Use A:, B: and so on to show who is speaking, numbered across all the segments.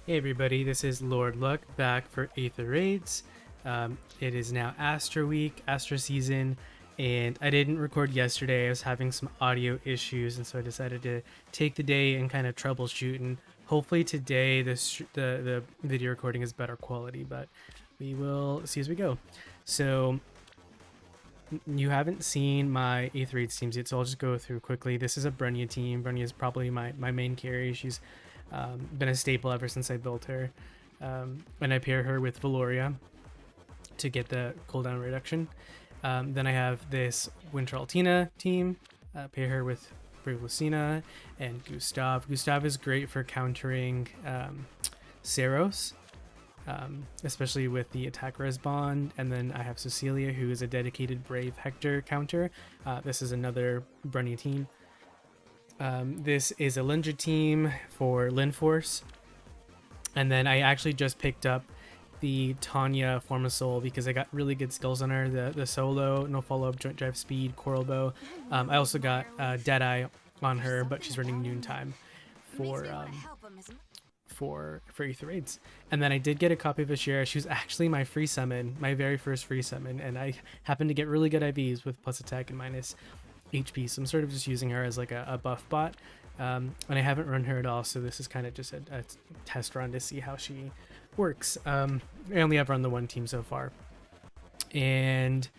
A: Hey everybody, this is Lord Luck back for Aether Raids. It is now Astra Week, Astra season, and I didn't record yesterday. I was having some audio issues, and so I decided to take the day and kind of troubleshoot. And hopefully today the video recording is better quality, but we will see as we go. So you haven't seen my Aether Raids teams yet, so I'll just go through quickly. This is a Brunnya team. Brunnya is probably my main carry. She's been a staple ever since I built her. And I pair her with Valoria to get the cooldown reduction. Then I have this Winter Altina team, pair her with Brave Lucina and Gustav. Gustav is great for countering Saros, especially with the attack res bond. And then I have Cecilia, who is a dedicated Brave Hector counter. This is another Brunny team. This is a Lindra team for Linforce. And then I actually just picked up the Tanya Form of Soul because I got really good skills on her. The solo, no follow-up, joint drive speed, coral bow. I also got Deadeye on her, but she's running noontime for Aether Raids. And then I did get a copy of Ashira. She was actually my free summon, my very first free summon, and I happened to get really good IVs with plus attack and minus HP, so I'm sort of just using her as like a buff bot. And I haven't run her at all, so this is kind of just a test run to see how she works. I only have run the one team so far. And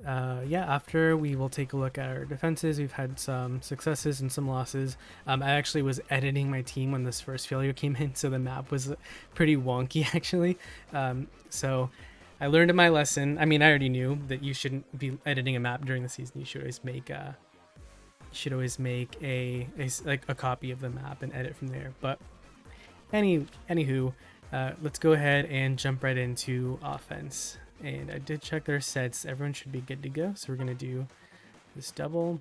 A: yeah, after we will take a look at our defenses. We've had some successes and some losses. I actually was editing my team when this first failure came in, so the map was pretty wonky actually. So I learned my lesson. I mean, I already knew that you shouldn't be editing a map during the season. You should always make a copy of the map and edit from there. But anywho, let's go ahead and jump right into offense. And I did check their sets. Everyone should be good to go. So we're gonna do this double.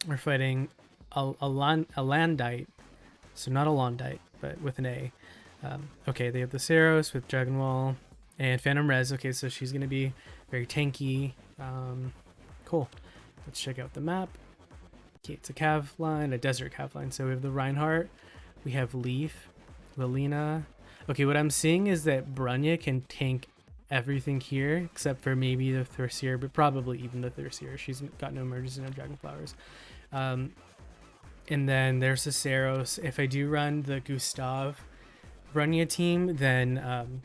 A: We're fighting a Landite, so not a Londite, but with an A. Okay, they have the Saros with Dragon Wall and Phantom Res. Okay, so she's gonna be very tanky. Cool. Let's check out the map. Okay, it's a cav line, a desert cav line. So we have the Reinhardt, we have Leaf, Lilina. Okay, what I'm seeing is that Brunnya can tank everything here except for maybe the Thursier, but probably even the Thursier. She's got no merges and no dragon flowers. And then there's the Saros. If I do run the Gustav Brunnya team, then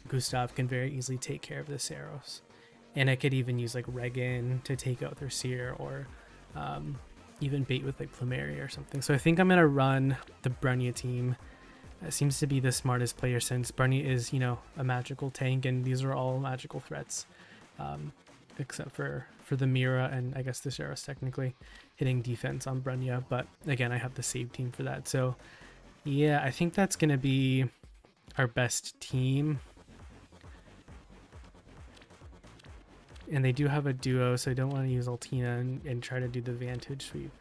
A: Gustav can very easily take care of the Saros. And I could even use like Regan to take out their Seer, or even bait with like Plumeria or something. So I think I'm going to run the Brunnya team. It seems to be the smartest player, since Brunnya is, you know, a magical tank, and these are all magical threats. Except for the Mira and I guess the Saros technically hitting defense on Brunnya. But again, I have the save team for that. So yeah, I think that's going to be our best team. And they do have a duo, so I don't want to use Altina and try to do the Vantage sweep.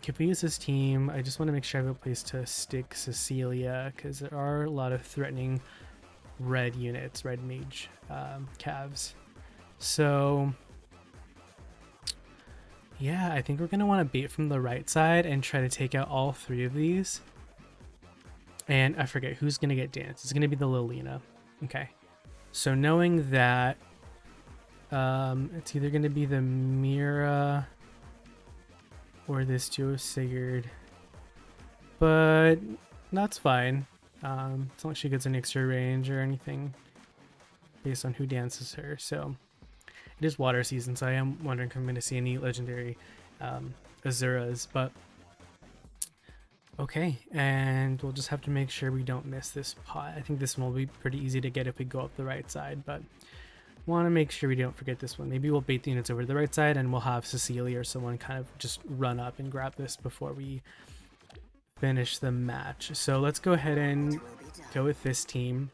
A: If we use this team, I just want to make sure I have a place to stick Cecilia, because there are a lot of threatening red units, red mage calves. So yeah, I think we're going to want to bait from the right side and try to take out all three of these. And I forget who's going to get danced. It's going to be the Lilina. Okay. So knowing that, it's either going to be the Mira or this Joe Sigurd, but that's fine. As long as she gets an extra range or anything based on who dances her. So it is water season, so I am wondering if I'm going to see any legendary Azuras, but okay. And we'll just have to make sure we don't miss this pot. I think this one will be pretty easy to get if we go up the right side, but want to make sure we don't forget this one. Maybe we'll bait the units over to the right side, and we'll have Cecilia or someone kind of just run up and grab this before we finish the match. So let's go ahead and go with this team.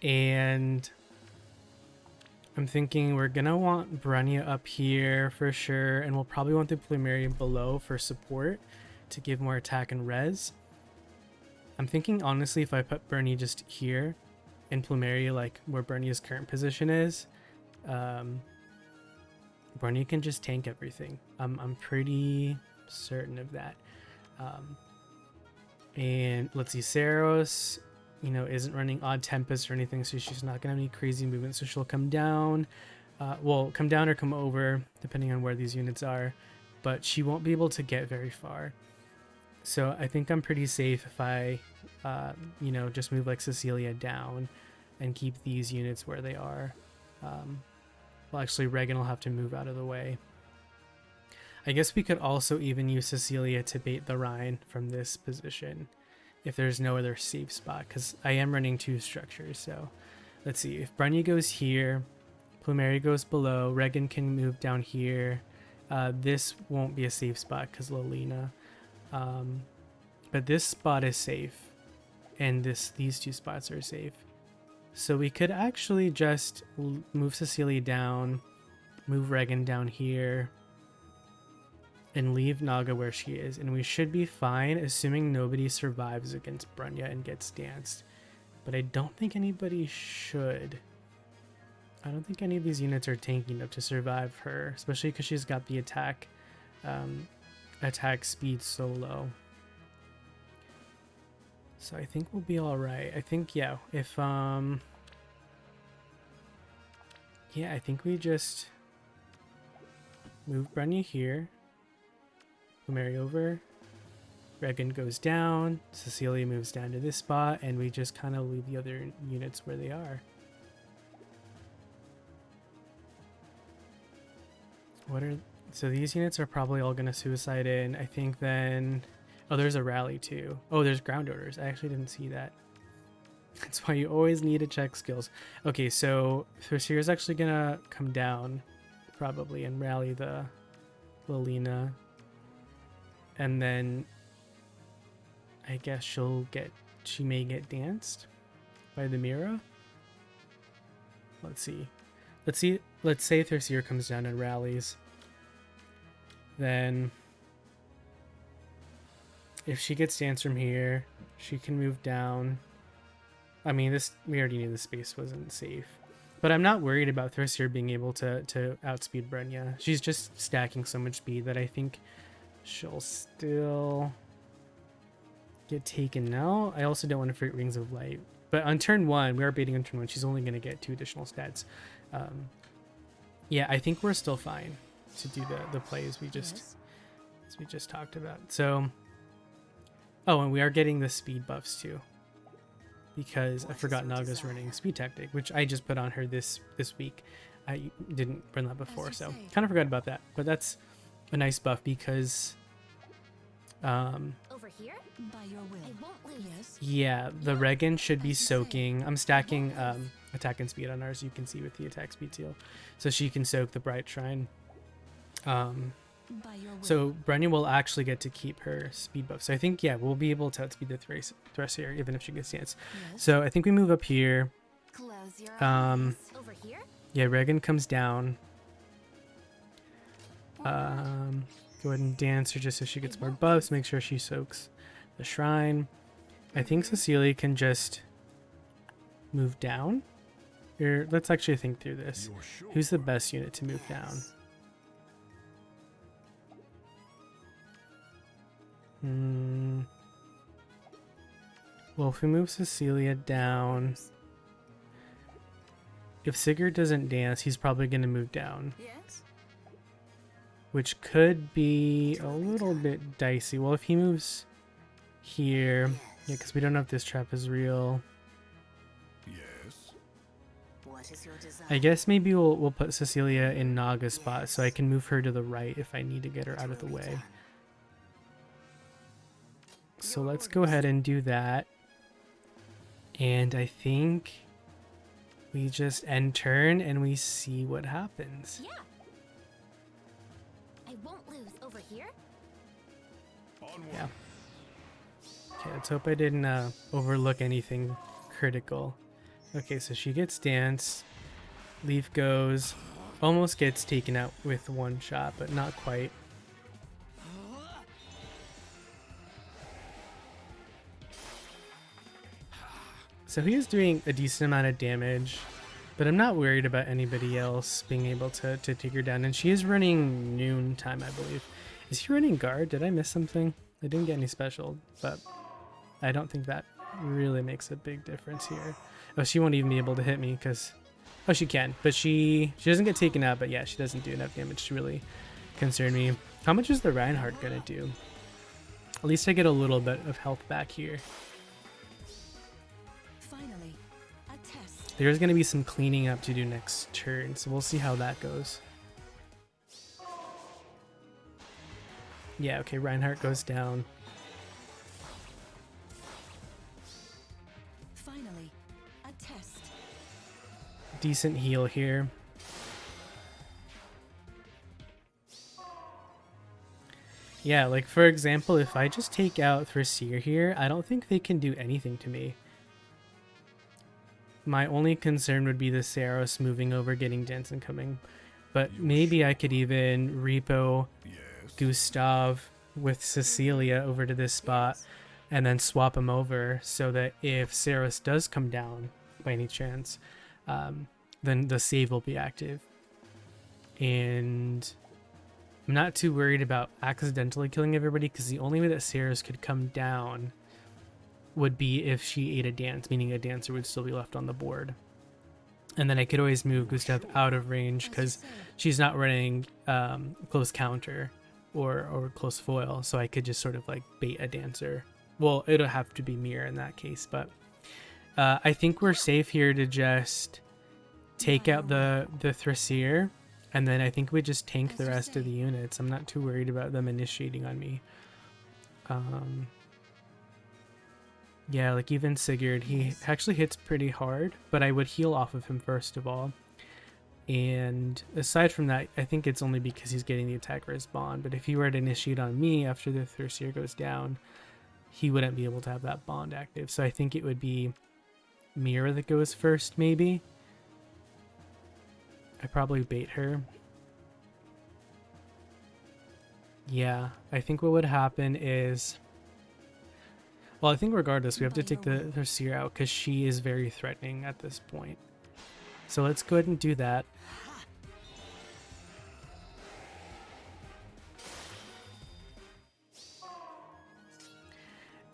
A: And I'm thinking we're gonna want Brunnya up here for sure, and we'll probably want the Plumeria below for support to give more attack and res. I'm thinking honestly, if I put Brunnya just here in Plumeria, like where Brunya's current position is, Brunnya can just tank everything. I'm pretty certain of that. And let's see, Saros, you know, isn't running Odd Tempest or anything, so she's not gonna have any crazy movement. So she'll come down, well, come down or come over, depending on where these units are, but she won't be able to get very far. So I think I'm pretty safe if I, you know, just move like Cecilia down and keep these units where they are. Well, actually, Regan will have to move out of the way. I guess we could also even use Cecilia to bait the Rhine from this position if there's no other safe spot, because I am running 2 structures. So let's see, if Brunnya goes here, Plumeria goes below, Regan can move down here. This won't be a safe spot because Lolina. But this spot is safe, and these 2 spots are safe. So we could actually just move Cecilia down, move Regan down here, and leave Naga where she is, and we should be fine, assuming nobody survives against Brunnya and gets danced. But I don't think anybody should. I don't think any of these units are tanky enough to survive her, especially because she's got the attack speed so low. So I think we'll be all right. I think, yeah, if yeah, I think we just move Brunnya here, Mary over, Regan goes down, Cecilia moves down to this spot, and we just kind of leave the other units where they are. So these units are probably all gonna suicide in. I think then, oh, there's a rally too. Oh, there's ground orders. I actually didn't see that. That's why you always need to check skills. Okay, so Thrassier's actually gonna come down probably and rally the Lolina. And then I guess she may get danced by the Mira. Let's see. Let's say Thrassier comes down and rallies. Then if she gets danced from here, she can move down. I mean, we already knew the space wasn't safe. But I'm not worried about Thrassier being able to outspeed Brunnya. She's just stacking so much speed that I think she'll still get taken out. I also don't want to forget Rings of Light. But on turn 1, we are baiting on turn 1. She's only going to get 2 additional stats. Yeah, I think we're still fine to do the plays we just talked about. So, oh, and we are getting the speed buffs too, because I forgot Naga's running speed tactic, which I just put on her this week. I didn't run that before, so kind of forgot about that. But that's a nice buff because
B: over here? By your will. I won't lose. Yes.
A: Yeah, the Regan should be soaking. I'm stacking attack and speed on ours, you can see with the attack speed seal, so she can soak the Bright Shrine. So Brunnya will actually get to keep her speed buff. So I think, yeah, we'll be able to outspeed the Thrassier even if she gets dance. Yes. So I think we move up here.
B: Close your eyes. Over here?
A: Yeah, Regan comes down. Go ahead and dance her just so she gets more buffs. Make sure she soaks the shrine. I think Cecilia can just move down. Here, let's actually think through this. Who's the best unit to move down? Well, if we move Cecilia down, if Sigurd doesn't dance, he's probably going to move down. Yes. Which could be a little bit dicey. Well, if he moves here, yeah, because we don't know if this trap is real.
B: Yes. What is your desire?
A: I guess maybe we'll put Cecilia in Naga's spot so I can move her to the right if I need to get her out of the way. So let's go ahead and do that. And I think we just end turn and we see what happens.
B: Yeah. I won't lose over here.
A: Yeah. Okay, let's hope I didn't overlook anything critical. Okay, so she gets danced. Leaf goes. Almost gets taken out with one shot, but not quite. So he is doing a decent amount of damage, but I'm not worried about anybody else being able to take her down. And she is running noon time, I believe. Is he running guard? Did I miss something? I didn't get any special, but I don't think that really makes a big difference here. Oh, she won't even be able to hit me because... Oh, she can, but she doesn't get taken out, but yeah, she doesn't do enough damage to really concern me. How much is the Reinhardt gonna do? At least I get a little bit of health back here.
B: Finally, a test.
A: There's gonna be some cleaning up to do next turn, so we'll see how that goes. Yeah, okay, Reinhardt goes down.
B: Finally, a test.
A: Decent heal here. Yeah, like for example, if I just take out Thraseer here, I don't think they can do anything to me. My only concern would be the Saros moving over, getting dense and coming. But maybe I could even repo Gustav with Cecilia over to this spot and then swap him over so that if Saros does come down by any chance, then the save will be active. And I'm not too worried about accidentally killing everybody because the only way that Saros could come down would be if she ate a dance, meaning a dancer would still be left on the board. And then I could always move Gustav out of range because she's not running close counter or close foil, so I could just sort of like bait a dancer. Well, it'll have to be Mir in that case, but I think we're safe here to just take out the Thraseer, and then I think we just tank the rest of the units. I'm not too worried about them initiating on me. Yeah, like even Sigurd, he actually hits pretty hard, but I would heal off of him first of all. And aside from that, I think it's only because he's getting the attack bond. But if he were to initiate on me after the Thraseer goes down, he wouldn't be able to have that bond active. So I think it would be Mira that goes first, maybe. I probably bait her. Yeah, I think what would happen is... Well, I think regardless, we have to take the Thraseer out because she is very threatening at this point. So let's go ahead and do that.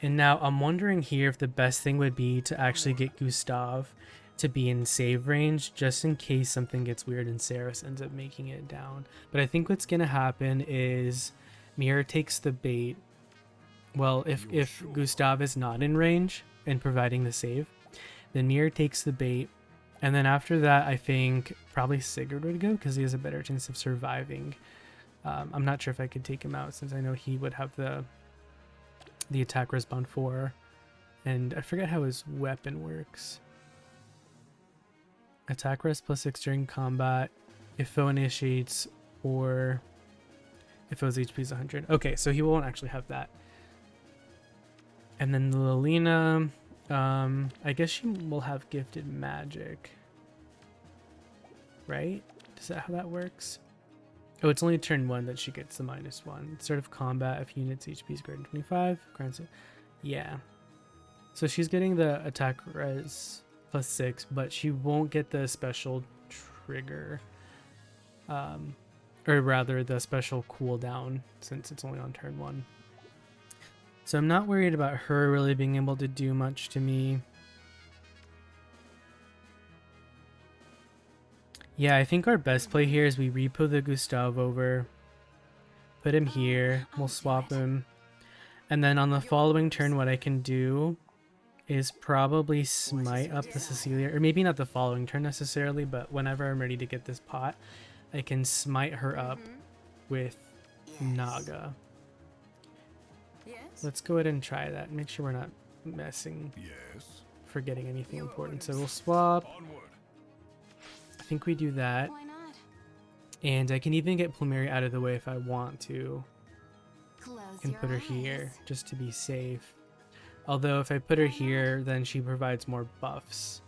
A: And now I'm wondering here if the best thing would be to actually get Gustav to be in save range just in case something gets weird and Saros ends up making it down. But I think what's going to happen is Mira takes the bait. Well, if Gustav is not in range and providing the save, then Mira takes the bait. And then after that, I think probably Sigurd would go because he has a better chance of surviving. I'm not sure if I could take him out since I know he would have the attack respawn 4. And I forget how his weapon works. Attack res +6 during combat, if foe initiates, or if foe's HP is 100. Okay, so he won't actually have that. And then the Lilina, I guess she will have gifted magic, right? Is that how that works? Oh, it's only turn 1 that she gets the -1. Start of combat, if units HP is greater than 25, grants it. Yeah. So she's getting the attack res +6, but she won't get the special trigger. Or rather, the special cooldown since it's only on turn 1. So I'm not worried about her really being able to do much to me. Yeah, I think our best play here is we repo the Gustav over, put him here, we'll swap him, and then on the following turn what I can do is probably smite up the Cecilia, or maybe not the following turn necessarily, but whenever I'm ready to get this pot, I can smite her up with Naga. Let's go ahead and try that. Make sure we're not forgetting anything important. So we'll swap. I think we do that. And I can even get Plumeria out of the way if I want to. And put her here just to be safe. Although if I put her here, then she provides more buffs.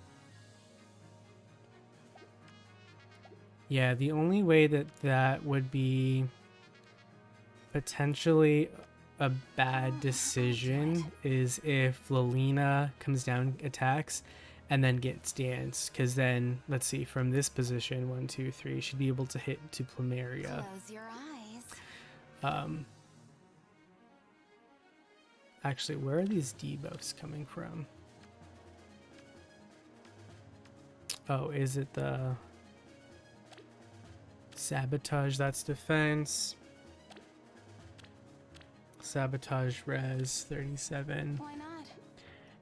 A: Yeah, the only way that would be potentially a bad decision is if Lilina comes down, attacks, and then gets danced. Because then, let's see, from this position, 1, 2, 3, she'd be able to hit to Plumeria.
B: Close your eyes.
A: Actually, where are these debuffs coming from? Oh, is it the sabotage? That's defense. Sabotage res 37.
B: Why not?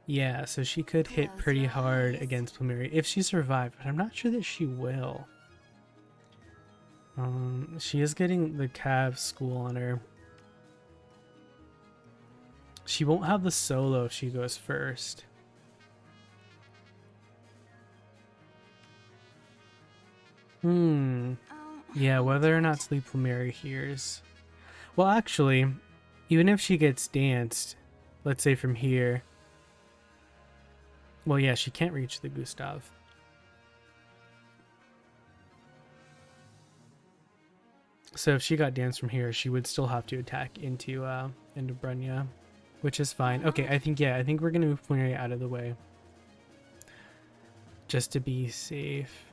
A: Yeah, so she could hit
B: Close
A: pretty
B: your
A: hard
B: eyes.
A: against Plumeria if she survived, but I'm not sure that she will. She is getting the Cav school on her. She won't have the solo if she goes first. Yeah, whether or not Sleep Plumeria hears. Well, actually, even if she gets danced, let's say from here. Well, yeah, she can't reach the Gustav. So if she got danced from here, she would still have to attack into Brunnya, which is fine. Okay, I think we're gonna move Plumeria out of the way, just to be safe.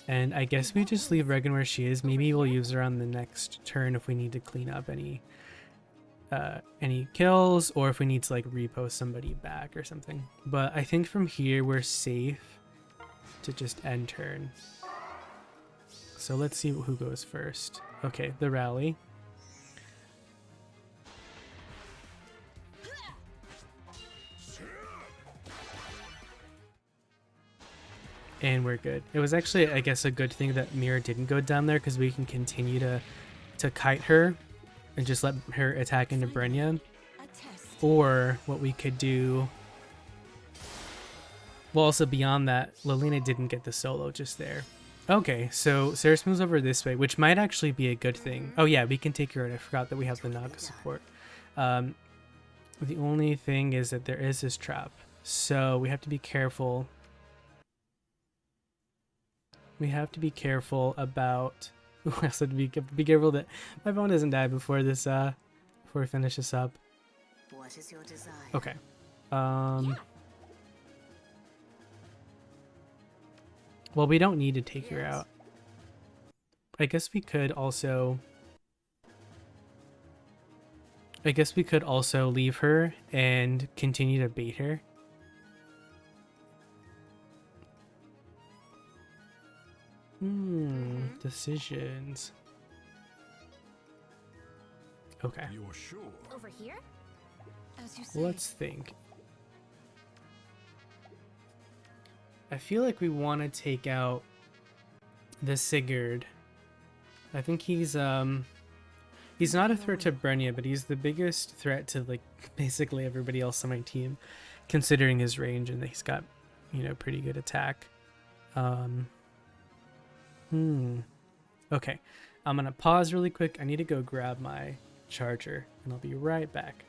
A: And I guess we just leave Regan where she is. Maybe we'll use her on the next turn if we need to clean up any kills, or if we need to like repost somebody back or something. But I think from here we're safe to just end turn. So let's see who goes first. Okay, the rally. And we're good. It was actually, I guess, a good thing that Mira didn't go down there, because we can continue to kite her and just let her attack into Brunnya.
B: A test.
A: Or what we could do, well, also beyond that, Lilina didn't get the solo just there. Okay, so Ceres moves over this way, which might actually be a good thing. Oh yeah, we can take her out. I forgot that we have the Naga support. The only thing is that there is this trap, so we have to be careful. We have to be careful about. We also have to be careful that my phone doesn't die before this. Before we finish this up.
B: What is your desire?
A: Okay. Well, we don't need to take her out. I guess we could also leave her and continue to bait her. Decisions. Okay.
C: You're sure?
B: Over here? As you say.
A: Let's think. I feel like we want to take out the Sigurd. I think he's not a threat to Brunnya, but he's the biggest threat to like basically everybody else on my team, considering his range, and that he's got, you know, pretty good attack. Okay, I'm gonna pause really quick. I need to go grab my charger, and I'll be right back.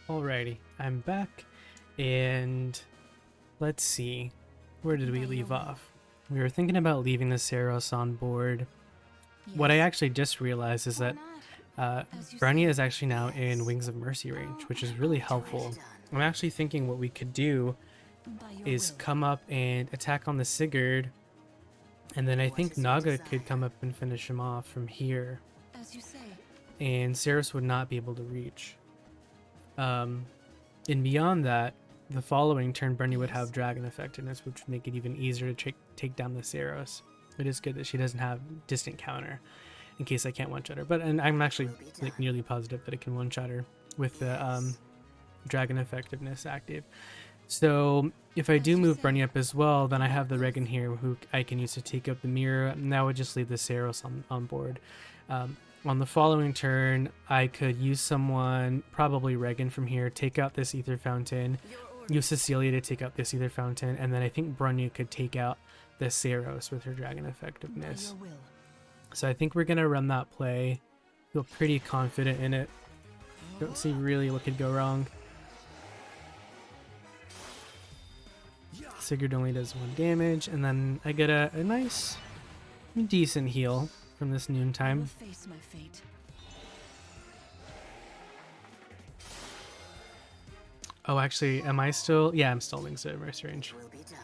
A: Alrighty, I'm back, and let's see, where did we leave off? We were thinking about leaving the Saros on board. What I actually just realized is that Brunnya is actually now in Wings of Mercy range, which is really helpful. I'm actually thinking what we could do is come up and attack on the Sigurd, and then I think Naga could come up and finish him off from here,
B: As you say.
A: and Saros would not be able to reach. And beyond that, the following turn Brunnya would have Dragon Effectiveness, which would make it even easier to take down the Saros. It is good that she doesn't have distant counter, in case I can't one-shot her. But and I'm actually like nearly positive that I can one-shot her with the Dragon Effectiveness active. So if I do move Brunnya up as well, then I have the Regan here who I can use to take up the mirror, and that would just leave the Saros on board. On the following turn, I could use someone, probably Regan from here, take out this Aether Fountain, use Cecilia to take out this Aether Fountain, and then I think Brunnya could take out the Saros with her Dragon Effectiveness.
B: By your will.
A: So I think we're going to run that play. Feel pretty confident in it. Don't see really what could go wrong. Sigurd only does 1 damage, and then I get a nice, decent heal from this
B: I will
A: noontime.
B: face my fate.
A: Oh, actually, am I still? Yeah, I'm still Wings of Mercy range.
B: Will be done.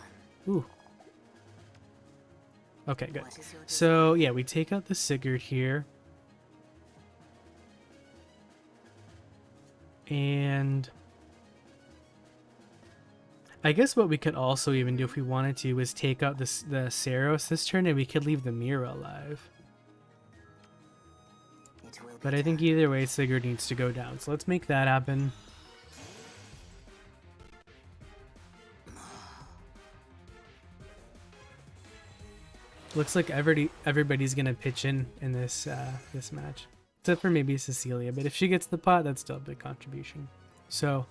A: Ooh. Okay, good.
B: What is your
A: So, yeah, we take out the Sigurd here. And I guess what we could also even do if we wanted to was take out the Saros this turn, and we could leave the Mira alive.
B: It will be
A: But I think
B: done.
A: either way, Sigurd needs to go down. So let's make that happen. Looks like everybody's gonna pitch in this this match, except for maybe Cecilia. But if she gets the pot, that's still a big contribution. So,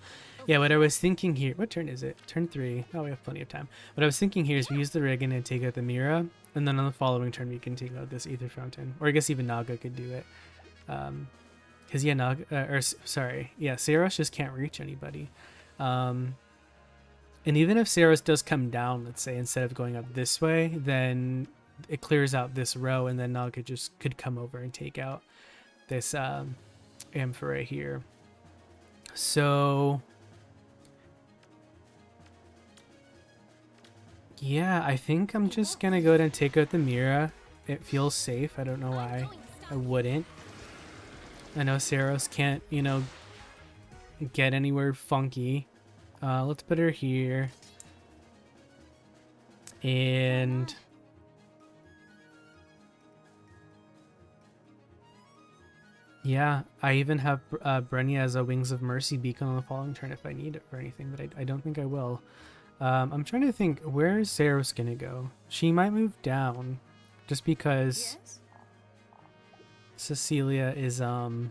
A: yeah, what I was thinking here. What turn is it? Turn 3. Oh, we have plenty of time. What I was thinking here is we use the Riggin and take out the Mira, and then on the following turn we can take out this Aether Fountain, or I guess even Naga could do it. Because yeah, Saros just can't reach anybody. And even if Saros does come down, let's say instead of going up this way, then it clears out this row, and then Naga just could come over and take out this Amphora here. So yeah, I think I'm just gonna go ahead and take out the Mira. It feels safe. I don't know why I wouldn't. I know Saros can't, you know, get anywhere funky. Let's put her here. And yeah, I even have Brunnya as a Wings of Mercy beacon on the following turn if I need it for anything, but I don't think I will. I'm trying to think, where is Saros gonna go? She might move down, just because
B: Yes?
A: Cecilia is, you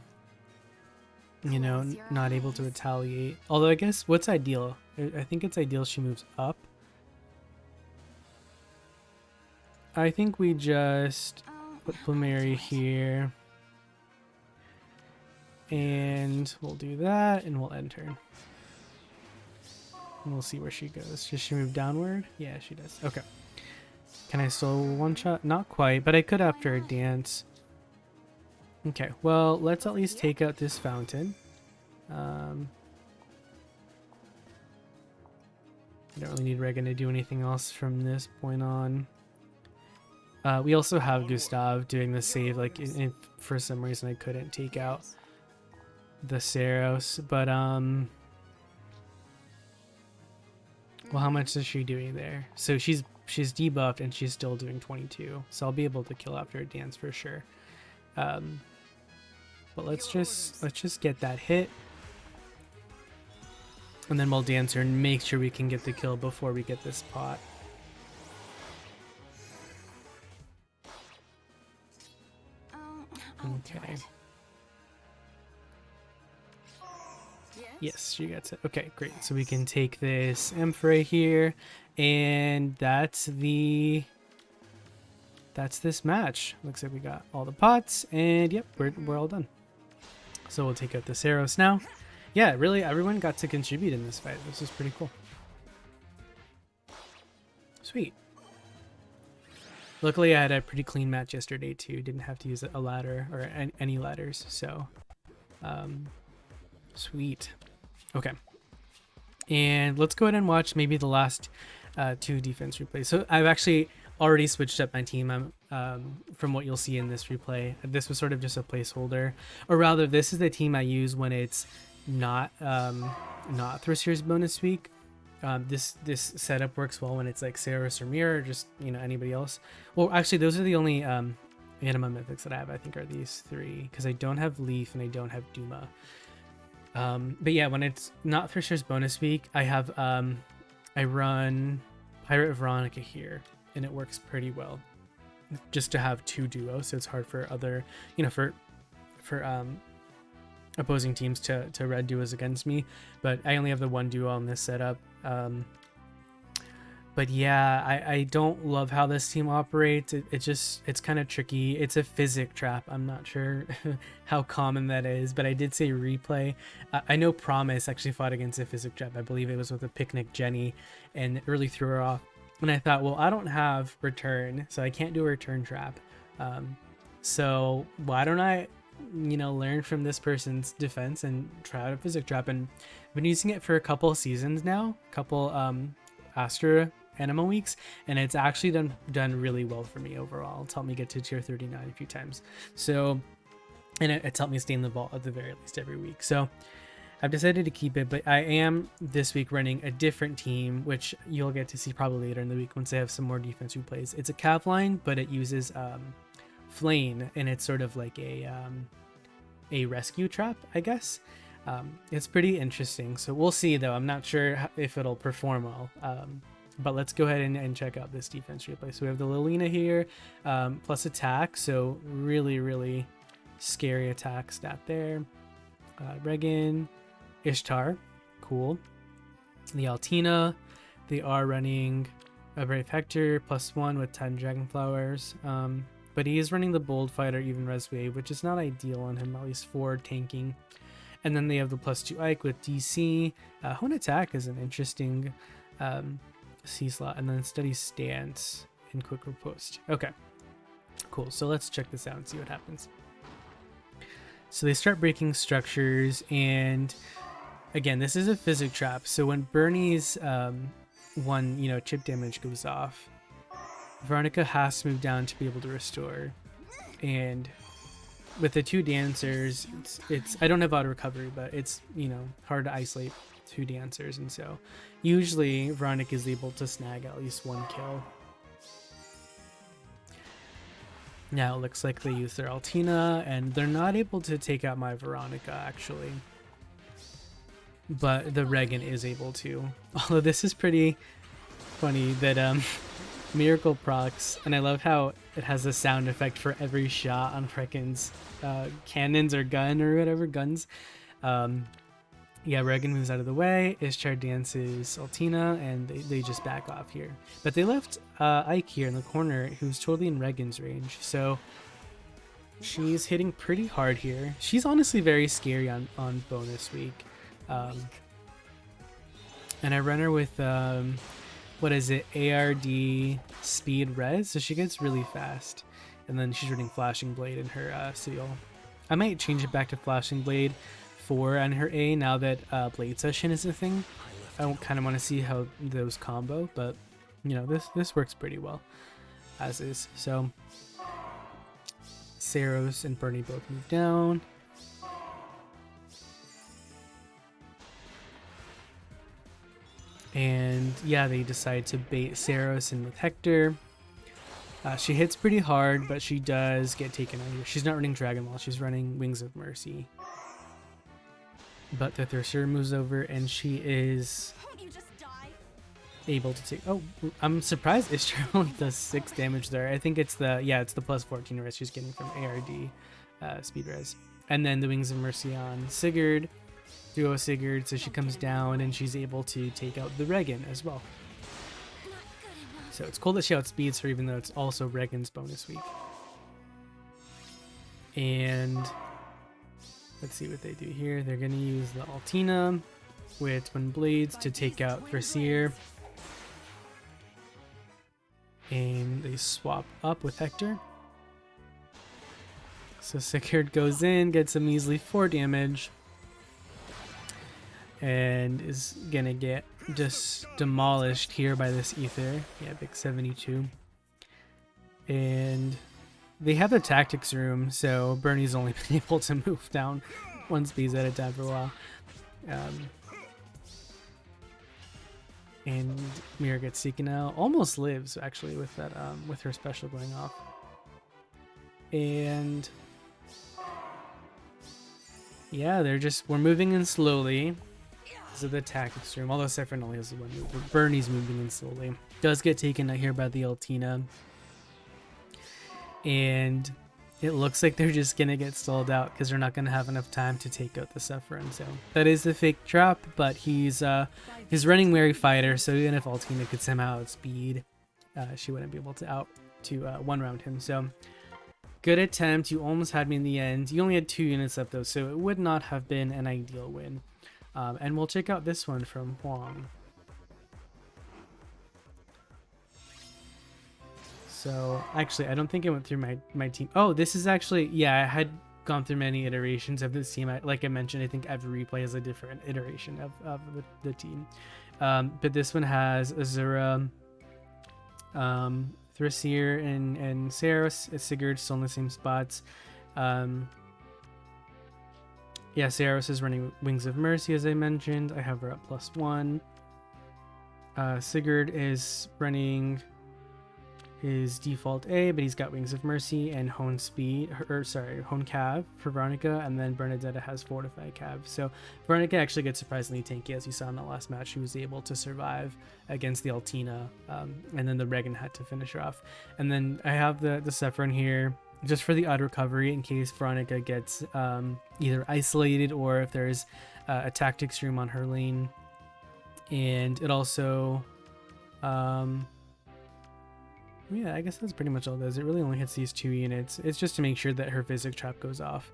A: know, not able to retaliate. Although I guess, what's ideal? I think it's ideal she moves up. I think we just put Plumeri here. And we'll do that, and we'll end turn. And we'll see where she goes. Does she move downward? Yeah, she does. Okay. Can I still one-shot? Not quite, but I could after a dance. Okay, well, let's at least take out this fountain. I don't really need Regan to do anything else from this point on. We also have Gustav doing the save, like, for some reason I couldn't take out the Saros, but well, how much is she doing there? So she's debuffed and she's still doing 22, so I'll be able to kill after a dance for sure. But let's just get that hit, and then we'll dance her and make sure we can get the kill before we get this pot. Okay. Yes, she gets it. Okay, great. So we can take this Amphora here, and that's this match. Looks like we got all the pots, and yep, we're all done. So we'll take out the Saros now. Yeah, really, everyone got to contribute in this fight. This is pretty cool. Sweet. Luckily, I had a pretty clean match yesterday too. Didn't have to use a ladder or any ladders, so sweet. Okay, and let's go ahead and watch maybe the last 2 defense replays. So I've actually already switched up my team. From what you'll see in this replay, this was sort of just a placeholder, or rather, this is the team I use when it's not Thrisir's bonus week. This setup works well when it's like Saros or Mira, or just, you know, anybody else. Well, actually, those are the only anima mythics that I have. I think are these 3, because I don't have Leaf and I don't have Duma. But yeah, when it's not Thrisir's bonus week, I have I run Pirate Veronica here, and it works pretty well. Just to have 2 duos, so it's hard for other, you know, for opposing teams to red duos against me. But I only have the 1 duo on this setup. But yeah, I don't love how this team operates. It's kind of tricky. It's a physic trap. I'm not sure how common that is, but I did say replay. I know Promise actually fought against a physic trap. I believe it was with a Picnic Jenny, and it really threw her off. And I thought, well, I don't have return, so I can't do a return trap. So why don't I, you know, learn from this person's defense and try out a physic trap? And I've been using it for a couple seasons now, Astra Anima weeks, and it's actually done really well for me overall. It's helped me get to tier 39 a few times. So, and it's helped me stay in the vault at the very least every week. So I've decided to keep it, but I am this week running a different team, which you'll get to see probably later in the week once I have some more defense replays. It's a cav line, but it uses flame, and it's sort of like a rescue trap, I guess. It's pretty interesting. So we'll see, though. I'm not sure if it'll perform well. But let's go ahead and check out this defense replay. So we have the Lilina here, plus attack. So really, really scary attack stat there. Regan, Ishtar, cool. The Altina, they are running a Brave Hector +1 with 10 Dragon Flowers. But he is running the Bold Fighter, even Res Wave, which is not ideal on him, at least for tanking. And then they have the +2 Ike with DC. Hone Attack is an interesting C slot, and then Steady Stance and Quick Riposte. Okay, cool. So let's check this out and see what happens. So they start breaking structures, and again, this is a physic trap. So when Bernie's one chip damage goes off, Veronica has to move down to be able to restore. And with the two dancers, it's I don't have auto recovery, but it's hard to isolate two dancers, and so usually Veronica is able to snag at least one kill. Now it looks like they use their Altina, and they're not able to take out my Veronica actually, but the Regan is able to. Although this is pretty funny that Miracle procs, and I love how it has a sound effect for every shot on Regan's cannons or gun or whatever guns. Yeah, Regan moves out of the way. Ishtar dances Altina, and they just back off here. But they left Ike here in the corner, who's totally in Regan's range. So she's hitting pretty hard here. She's honestly very scary on bonus week. And I run her with, what is it, ARD speed res, so she gets really fast. And then she's running Flashing Blade in her seal. I might change it back to Flashing Blade 4 on her A now that Blade Session is a thing. I kind of want to see how those combo, but this works pretty well as is. So Saros and Bernie both move down. And yeah, they decide to bait Saros in with Hector. She hits pretty hard, but she does get taken out here. She's not running Dragon Ball, she's running Wings of Mercy. But the Thurser moves over, and she is able to take... Oh, I'm surprised Ishtar only does 6 damage there. I think it's the +14 res she's getting from ARD speed res. And then the Wings of Mercy on Sigurd, duo Sigurd, so she comes down, and she's able to take out the Regan as well. So it's cool that she outspeeds her, even though it's also Regan's bonus week. And let's see what they do here. They're going to use the Altina with Twin Blades to take out Brassier. And they swap up with Hector. So Sigurd goes in, gets a measly 4 damage. And is going to get just demolished here by this Aether. Yeah, big 72. And they have a tactics room, so Bernie's only been able to move down one speed at a time for a while. And Mira gets taken out. Almost lives, actually, with that with her special going off. And yeah, we're moving in slowly. This is the tactics room, although Sephiroth only has one move, but Bernie's moving in slowly. Does get taken out here by the Altina. And it looks like they're just gonna get stalled out because they're not gonna have enough time to take out the Sephiroth. So that is the fake trap, but he's running Wary Fighter, so even if Altina could somehow outspeed, she wouldn't be able to one round him. So good attempt. You almost had me in the end. You only had 2 units left though, so it would not have been an ideal win. And we'll check out this one from Huang. So actually, I don't think I went through my team. Oh, this is actually, yeah, I had gone through many iterations of this team. Like I mentioned, I think every replay is a different iteration of the team. But this one has Azura, Thracier, and Saros. Sigurd still in the same spots. Yeah, Saros is running Wings of Mercy, as I mentioned. I have her at +1. Sigurd is running his default A, but he's got Wings of Mercy and Hone Speed, or sorry, Hone Cav for Veronica, and then Bernadetta has Fortify Cav. So Veronica actually gets surprisingly tanky, as you saw in the last match. She was able to survive against the Altina, and then the Regan had to finish her off. And then I have the Sephron here just for the odd recovery in case Veronica gets either isolated or if there's a tactics room on her lane. And it also yeah, I guess that's pretty much all it does. It really only hits these 2 units. It's just to make sure that her physic trap goes off.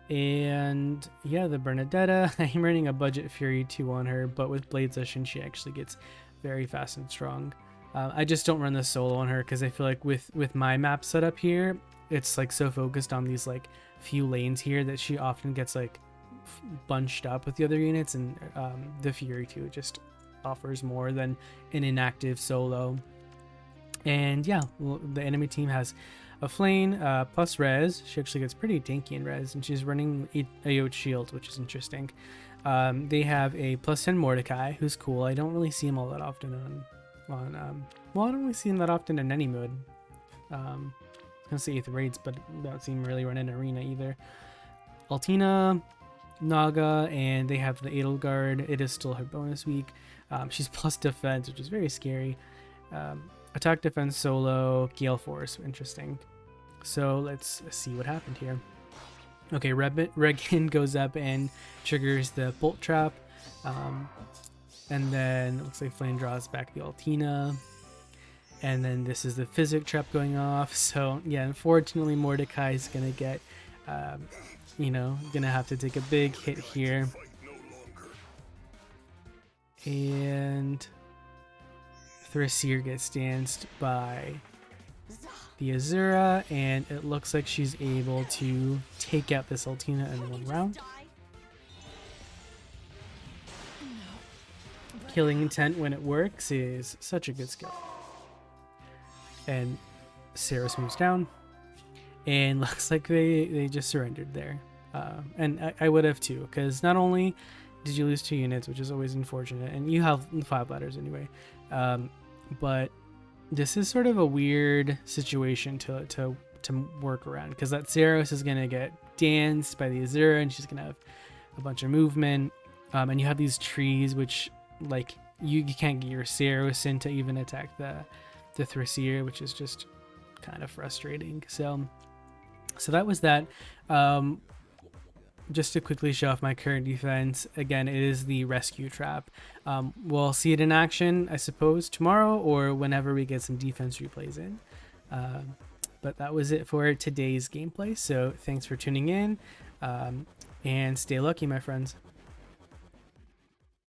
A: And yeah, the Bernadetta, I'm running a budget Fury 2 on her, but with Blade Session, she actually gets very fast and strong. I just don't run the solo on her because I feel like with my map setup here, it's like so focused on these like few lanes here that she often gets like bunched up with the other units, and the Fury 2 just offers more than an inactive solo. And yeah, the enemy team has a Flame plus res. She actually gets pretty tanky in res, and she's running Ayote Shield, which is interesting. They have a +10 Mordecai, who's cool. I don't really see him all that often on well, I don't really see him that often in any mode. I was gonna say Aether Raids, but I don't see him really run in Arena either. Altina, Naga, and they have the Edelgard. It is still her bonus week. She's plus defense, which is very scary. Attack, defense, solo, Gale Force. Interesting. So let's see what happened here. Okay, Regan goes up and triggers the Bolt Trap. And then it looks like Flame draws back the Altina. And then this is the Physic Trap going off. So yeah, unfortunately Mordecai is going to get, you know, going to have to take a big hit here. And Thracier gets danced by the Azura, and it looks like she's able to take out this Altina in 1 round. Killing intent when it works is such a good skill. And Saros moves down, and looks like they just surrendered there. And I would have too, because not only did you lose 2 units, which is always unfortunate, and you have 5 ladders anyway, but this is sort of a weird situation to work around, because that Saros is going to get danced by the Azura, and she's going to have a bunch of movement, and you have these trees which like you can't get your Saros in to even attack the Thracier, which is just kind of frustrating. So that was that. Just to quickly show off my current defense, again, it is the Rescue Trap. We'll see it in action, I suppose, tomorrow or whenever we get some defense replays in. But that was it for today's gameplay, so thanks for tuning in, and stay lucky, my friends.